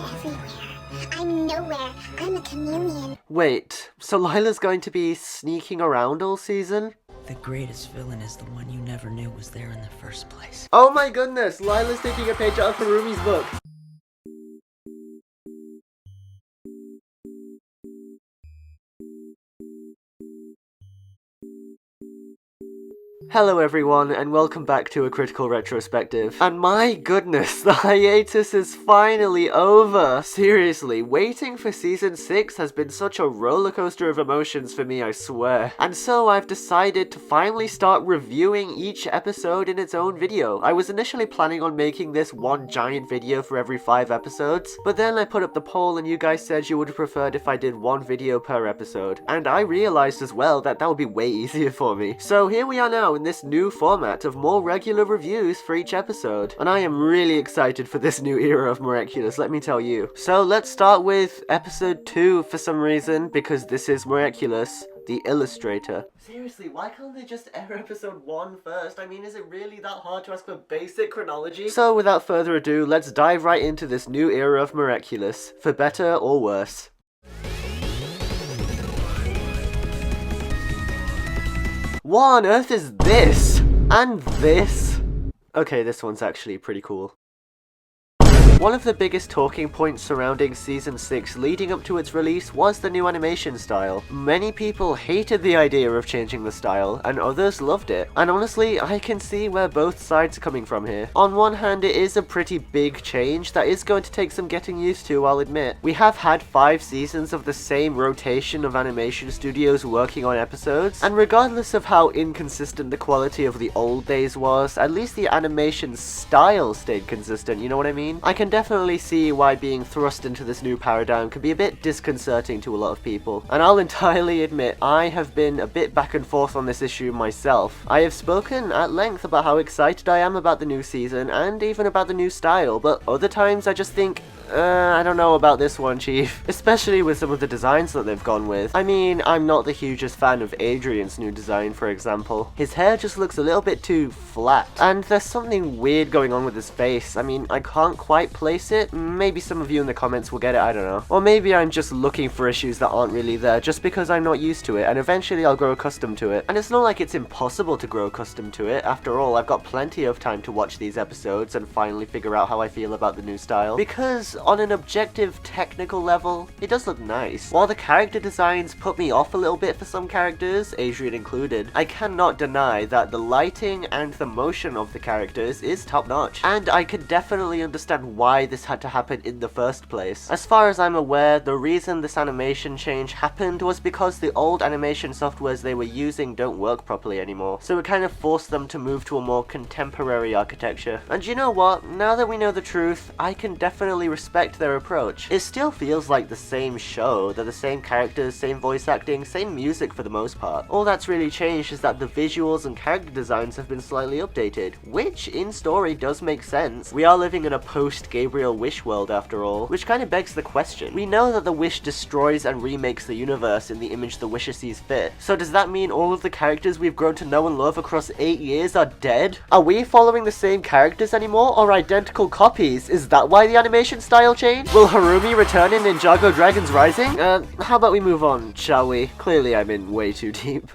everywhere. I'm nowhere. I'm a chameleon. Wait, so Lila's going to be sneaking around all season? The greatest villain is the one you never knew was there in the first place. Oh my goodness, Lila's taking a page out of Harumi's book. Hello everyone, and welcome back to a critical retrospective. And my goodness, the hiatus is finally over! Seriously, waiting for season 6 has been such a rollercoaster of emotions for me, I swear. And so I've decided to finally start reviewing each episode in its own video. I was initially planning on making this one giant video for every 5 episodes, but then I put up the poll and you guys said you would have preferred if I did one video per episode. And I realized as well that that would be way easier for me. So here we are now in this new format of more regular reviews for each episode. And I am really excited for this new era of Miraculous, let me tell you. So let's start with episode 2 for some reason, because this is Miraculous, the Illustrhater. Seriously, why can't they just air episode 1 first? I mean, is it really that hard to ask for basic chronology? So without further ado, let's dive right into this new era of Miraculous, for better or worse. What on earth is this? And this? Okay, this one's actually pretty cool. One of the biggest talking points surrounding Season 6 leading up to its release was the new animation style. Many people hated the idea of changing the style, and others loved it. And honestly, I can see where both sides are coming from here. On one hand, it is a pretty big change that is going to take some getting used to, I'll admit. We have had 5 seasons of the same rotation of animation studios working on episodes, and regardless of how inconsistent the quality of the old days was, at least the animation style stayed consistent, you know what I mean? I can definitely see why being thrust into this new paradigm can be a bit disconcerting to a lot of people. And I'll entirely admit, I have been a bit back and forth on this issue myself. I have spoken at length about how excited I am about the new season, and even about the new style, but other times I just think, I don't know about this one, Chief. Especially with some of the designs that they've gone with. I mean, I'm not the hugest fan of Adrian's new design, for example. His hair just looks a little bit too flat. And there's something weird going on with his face. I mean, I can't quite place it. Maybe some of you in the comments will get it, I don't know. Or maybe I'm just looking for issues that aren't really there just because I'm not used to it, and eventually I'll grow accustomed to it. And it's not like it's impossible to grow accustomed to it. After all, I've got plenty of time to watch these episodes and finally figure out how I feel about the new style. Because on an objective technical level, it does look nice. While the character designs put me off a little bit for some characters, Adrian included, I cannot deny that the lighting and the motion of the characters is top notch. And I can definitely understand why this had to happen in the first place. As far as I'm aware, the reason this animation change happened was because the old animation softwares they were using don't work properly anymore. So it kind of forced them to move to a more contemporary architecture. And you know what? Now that we know the truth, I can definitely respect their approach. It still feels like the same show. They're the same characters, same voice acting, same music for the most part. All that's really changed is that the visuals and character designs have been slightly updated, which in story does make sense. We are living in a post-Gabriel Wish world after all, which kind of begs the question. We know that the Wish destroys and remakes the universe in the image the Wisher sees fit. So does that mean all of the characters we've grown to know and love across 8 years are dead? Are we following the same characters anymore, or identical copies? Is that why the animation style changed? Will Harumi return in Ninjago Dragons Rising? How about we move on, shall we? Clearly I'm in way too deep.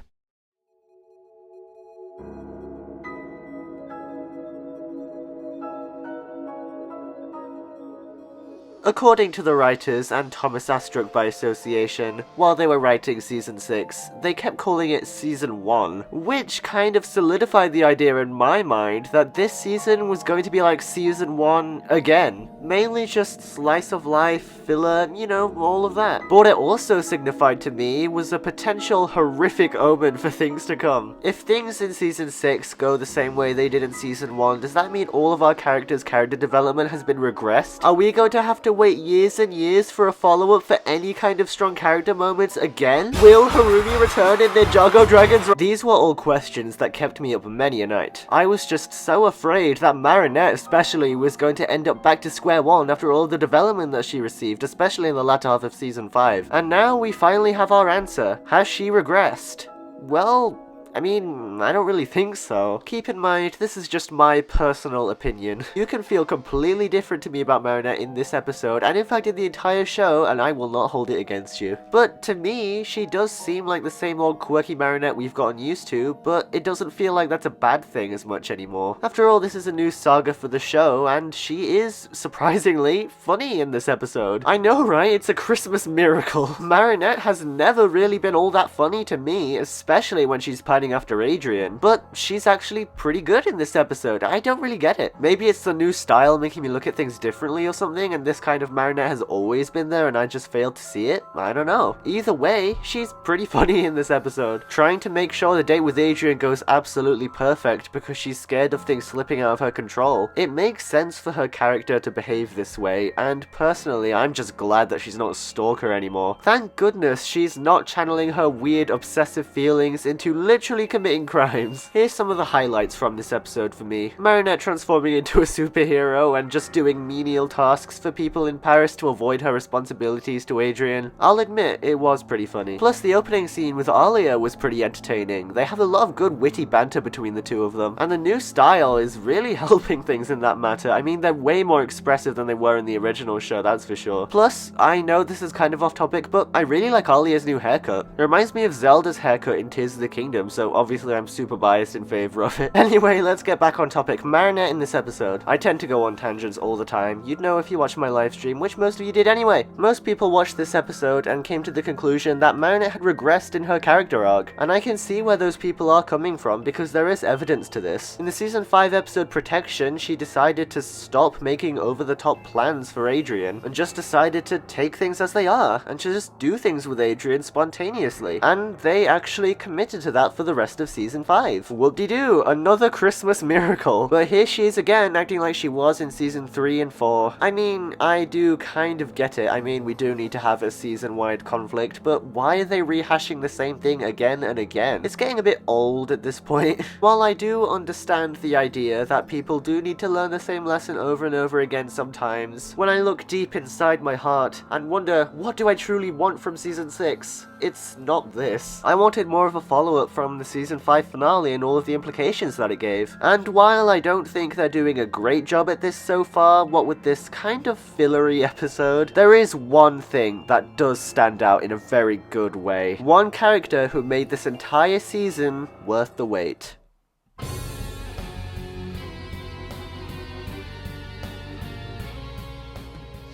According to the writers, and Thomas Astruc by association, while they were writing Season 6, they kept calling it Season 1, which kind of solidified the idea in my mind that this season was going to be like Season 1 again. Mainly just slice of life, filler, you know, all of that. But what it also signified to me was a potential horrific omen for things to come. If things in Season 6 go the same way they did in Season 1, does that mean all of our characters' character development has been regressed? Are we going to have to wait years and years for a follow-up for any kind of strong character moments again? Will Harumi return in Ninjago Dragons? These were all questions that kept me up many a night. I was just so afraid that Marinette especially was going to end up back to square one after all the development that she received, especially in the latter half of Season 5. And now we finally have our answer. Has she regressed? Well, I mean, I don't really think so. Keep in mind, this is just my personal opinion. You can feel completely different to me about Marinette in this episode, and in fact in the entire show, and I will not hold it against you. But to me, she does seem like the same old quirky Marinette we've gotten used to, but it doesn't feel like that's a bad thing as much anymore. After all, this is a new saga for the show, and she is, surprisingly, funny in this episode. I know, right? It's a Christmas miracle. Marinette has never really been all that funny to me, especially when she's pining after Adrian, but she's actually pretty good in this episode. I don't really get it. Maybe it's the new style making me look at things differently or something, and this kind of Marinette has always been there and I just failed to see it? I don't know. Either way, she's pretty funny in this episode, trying to make sure the date with Adrian goes absolutely perfect because she's scared of things slipping out of her control. It makes sense for her character to behave this way, and personally, I'm just glad that she's not a stalker anymore. Thank goodness she's not channeling her weird obsessive feelings into literally committing crimes. Here's some of the highlights from this episode for me. Marinette transforming into a superhero and just doing menial tasks for people in Paris to avoid her responsibilities to Adrian. I'll admit, it was pretty funny. Plus, the opening scene with Alia was pretty entertaining. They have a lot of good witty banter between the two of them, and the new style is really helping things in that matter. I mean, they're way more expressive than they were in the original show, that's for sure. Plus, I know this is kind of off topic, but I really like Alia's new haircut. It reminds me of Zelda's haircut in Tears of the Kingdom, so obviously I'm super biased in favor of it. Anyway, let's get back on topic. Marinette in this episode. I tend to go on tangents all the time. You'd know if you watched my live stream, which most of you did anyway. Most people watched this episode and came to the conclusion that Marinette had regressed in her character arc, and I can see where those people are coming from because there is evidence to this. In the season 5 episode Protection, she decided to stop making over-the-top plans for Adrian and just decided to take things as they are and to just do things with Adrian spontaneously, and they actually committed to that for the rest of season 5. Whoop-de-doo, another Christmas miracle. But here she is again, acting like she was in season 3 and 4. I mean, I do kind of get it. I mean, we do need to have a season-wide conflict, but why are they rehashing the same thing again and again? It's getting a bit old at this point. While I do understand the idea that people do need to learn the same lesson over and over again sometimes, when I look deep inside my heart and wonder, what do I truly want from season 6? It's not this. I wanted more of a follow-up from the season 5 finale and all of the implications that it gave. And while I don't think they're doing a great job at this so far, what with this kind of fillery episode, there is one thing that does stand out in a very good way. One character who made this entire season worth the wait.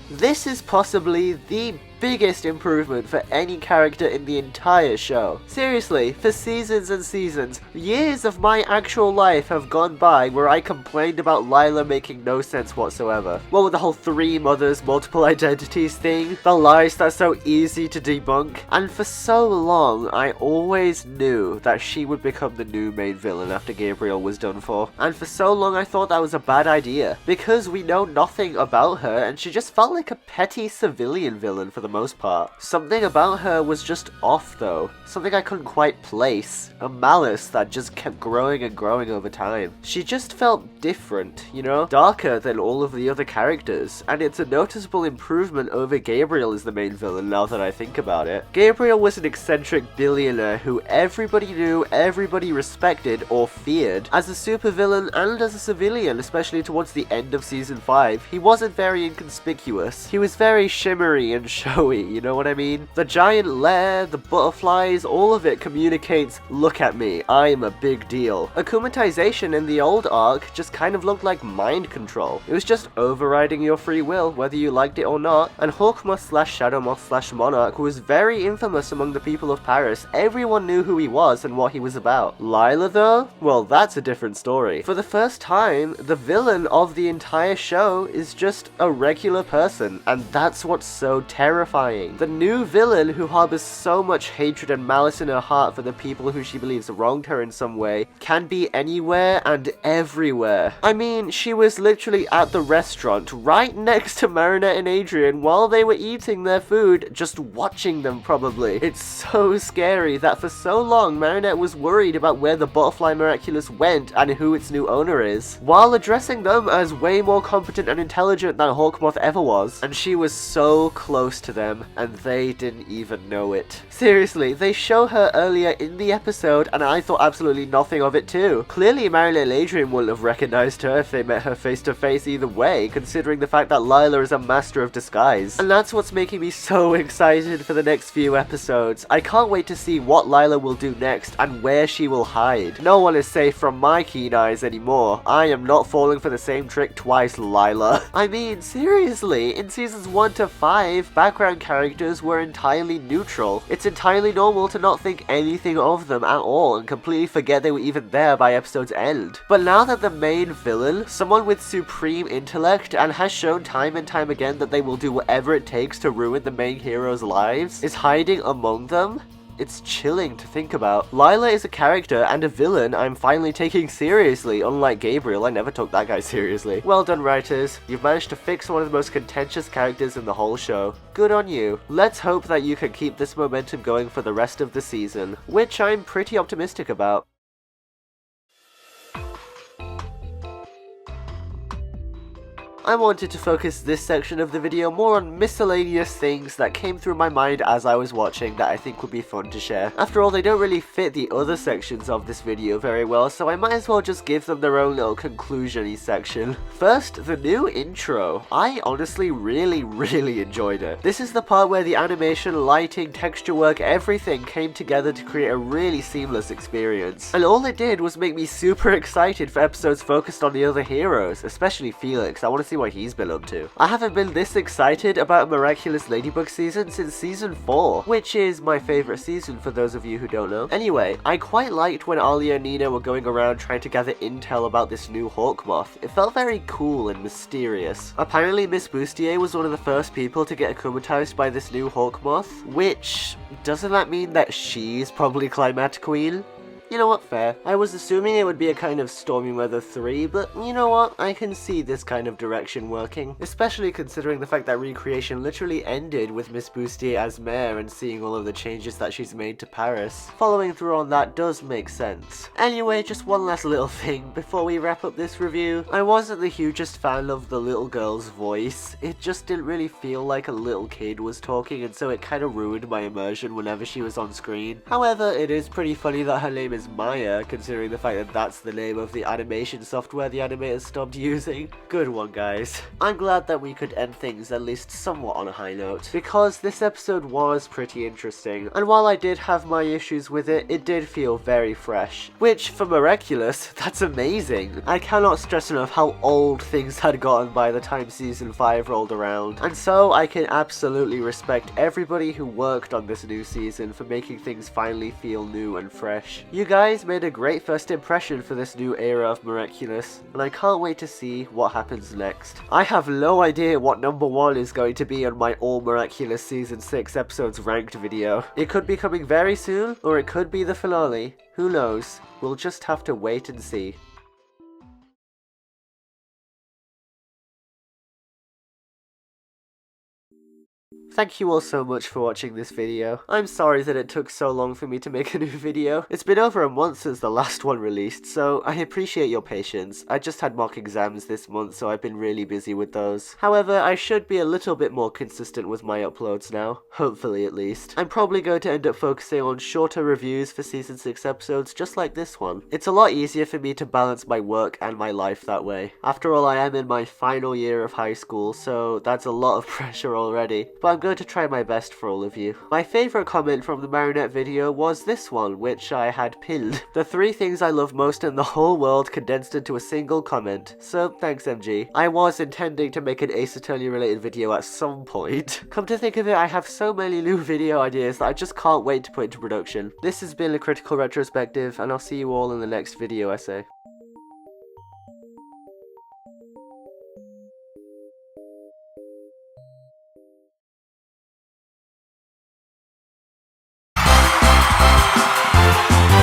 This is possibly the biggest improvement for any character in the entire show. Seriously, for seasons and seasons, years of my actual life have gone by where I complained about Lila making no sense whatsoever. What with the whole 3 mothers, multiple identities thing, the lies that's so easy to debunk, and for so long I always knew that she would become the new main villain after Gabriel was done for, and for so long I thought that was a bad idea, because we know nothing about her and she just felt like a petty civilian villain for the most part. Something about her was just off though, something I couldn't quite place, a malice that just kept growing and growing over time. She just felt different, you know, darker than all of the other characters, and it's a noticeable improvement over Gabriel as the main villain now that I think about it. Gabriel was an eccentric billionaire who everybody knew, everybody respected or feared. As a supervillain and as a civilian, especially towards the end of season 5, he wasn't very inconspicuous. He was very shimmery and showy, you know what I mean? The giant lair, the butterflies, all of it communicates, look at me, I'm a big deal. Akumatization in the old arc just kind of looked like mind control. It was just overriding your free will, whether you liked it or not, and Hawkmoth slash Shadowmoth slash Monarch was very infamous among the people of Paris. Everyone knew who he was and what he was about. Lila though? Well, that's a different story. For the first time, the villain of the entire show is just a regular person, and that's what's so terrifying. The new villain who harbors so much hatred and malice in her heart for the people who she believes wronged her in some way can be anywhere and everywhere. I mean, she was literally at the restaurant right next to Marinette and Adrian while they were eating their food, just watching them probably. It's so scary that for so long Marinette was worried about where the Butterfly Miraculous went and who its new owner is, while addressing them as way more competent and intelligent than Hawkmoth ever was, and she was so close to to them, and they didn't even know it. Seriously, they show her earlier in the episode, and I thought absolutely nothing of it too. Clearly Marinette and Adrian wouldn't have recognized her if they met her face to face either way, considering the fact that Lila is a master of disguise. And that's what's making me so excited for the next few episodes. I can't wait to see what Lila will do next, and where she will hide. No one is safe from my keen eyes anymore. I am not falling for the same trick twice, Lila. I mean, seriously, in seasons 1 to 5, background characters were entirely neutral. It's entirely normal to not think anything of them at all and completely forget they were even there by episode's end. But now that the main villain, someone with supreme intellect and has shown time and time again that they will do whatever it takes to ruin the main heroes' lives, is hiding among them, it's chilling to think about. Lila is a character and a villain I'm finally taking seriously. Unlike Gabriel, I never took that guy seriously. Well done, writers. You've managed to fix one of the most contentious characters in the whole show. Good on you. Let's hope that you can keep this momentum going for the rest of the season, which I'm pretty optimistic about. I wanted to focus this section of the video more on miscellaneous things that came through my mind as I was watching that I think would be fun to share. After all, they don't really fit the other sections of this video very well, so I might as well just give them their own little conclusion-y section. First, the new intro. I honestly really enjoyed it. This is the part where the animation, lighting, texture work, everything came together to create a really seamless experience. And all it did was make me super excited for episodes focused on the other heroes, especially Felix. I want to see what he's been up to. I haven't been this excited about a Miraculous Ladybug season since season 4, which is my favorite season for those of you who don't know. Anyway, I quite liked when Alia and Nina were going around trying to gather intel about this new hawk moth. It felt very cool and mysterious. Apparently Miss Bustier was one of the first people to get akumatized by this new hawk moth, which, doesn't that mean that she's probably Climatic Queen? You know what, fair. I was assuming it would be a kind of Stormy Weather 3, but you know what, I can see this kind of direction working. Especially considering the fact that Recreation literally ended with Miss Bustier as mayor and seeing all of the changes that she's made to Paris. Following through on that does make sense. Anyway, just one last little thing before we wrap up this review. I wasn't the hugest fan of the little girl's voice. It just didn't really feel like a little kid was talking, and so it kind of ruined my immersion whenever she was on screen. However, it is pretty funny that her name is Maya, considering the fact that that's the name of the animation software the animators stopped using. Good one, guys. I'm glad that we could end things at least somewhat on a high note, because this episode was pretty interesting, and while I did have my issues with it, it did feel very fresh. Which, for Miraculous, that's amazing. I cannot stress enough how old things had gotten by the time season 5 rolled around, and so I can absolutely respect everybody who worked on this new season for making things finally feel new and fresh. You guys made a great first impression for this new era of Miraculous, and I can't wait to see what happens next. I have no idea what number 1 is going to be on my All Miraculous Season 6 episodes ranked video. It could be coming very soon, or it could be the finale. Who knows? We'll just have to wait and see. Thank you all so much for watching this video. I'm sorry that it took so long for me to make a new video. It's been over a month since the last one released, so I appreciate your patience. I just had mock exams this month, so I've been really busy with those. However, I should be a little bit more consistent with my uploads now. Hopefully, at least. I'm probably going to end up focusing on shorter reviews for season 6 episodes, just like this one. It's a lot easier for me to balance my work and my life that way. After all, I am in my final year of high school, so that's a lot of pressure already. But I'm going to try my best for all of you. My favourite comment from the Marinette video was this one, which I had pinned. The 3 things I love most in the whole world condensed into a single comment. So thanks, MG. I was intending to make an Ace Attorney related video at some point. Come to think of it, I have so many new video ideas that I just can't wait to put into production. This has been a critical retrospective, and I'll see you all in the next video essay.